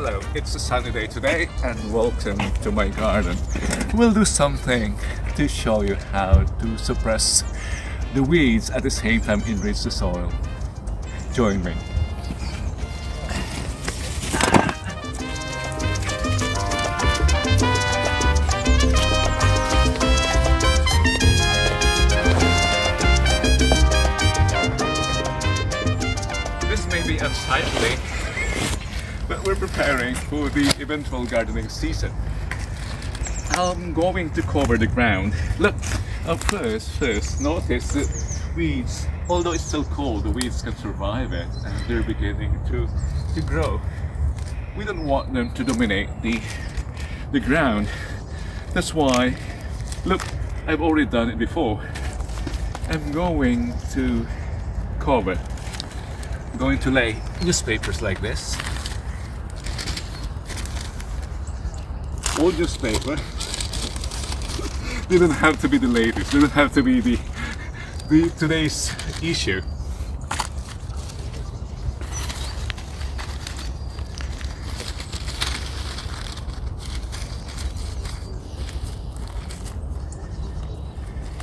Hello, it's a sunny day today and welcome to my garden. We'll do something to show you how to suppress the weeds at the same time enrich the soil. Join me. This may be unsightly, but we're preparing for the eventual gardening season. I'm going to cover the ground. Look, first notice the weeds. Although it's still cold, the weeds can survive it and they're beginning to grow. We don't want them to dominate the ground. That's why, look, I've already done it before. I'm going to cover. I'm going to lay newspapers like this. Old newspaper. They don't have to be the latest. They don't have to be the today's issue.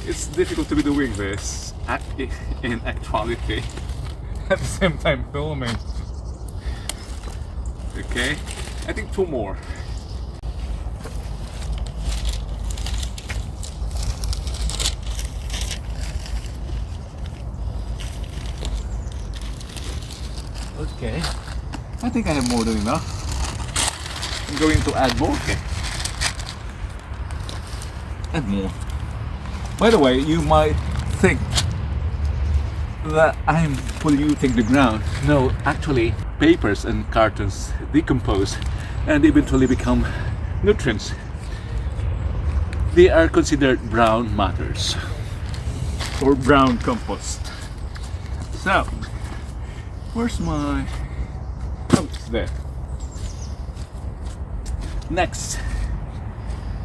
It's difficult to be doing this in actuality at the same time filming. Okay, I think two more. Okay, I think I have more than enough. I'm going to add more. Okay. Add more. By the way, you might think that I'm polluting the ground. No, actually, papers and cartons decompose and eventually become nutrients. They are considered brown matters or brown compost. So, where's my compost there? Next,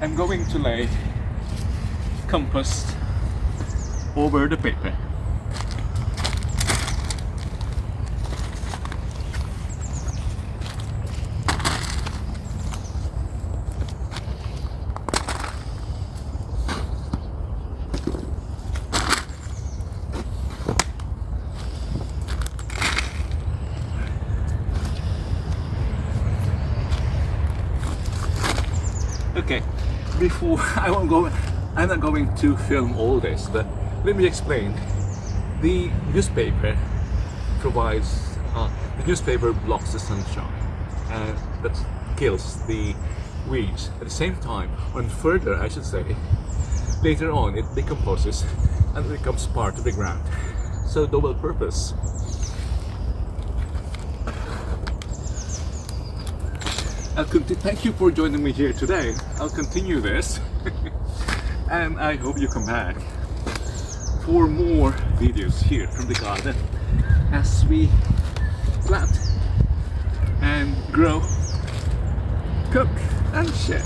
I'm going to lay compost over the paper. Okay, before I'm not going to film all this, but let me explain. The newspaper provides, the newspaper blocks the sunshine and that kills the weeds. At the same time, on further, I should say, later on it decomposes and becomes part of the ground. So double purpose. Thank you for joining me here today. I'll continue this and I hope you come back for more videos here from the garden as we plant and grow, cook and share.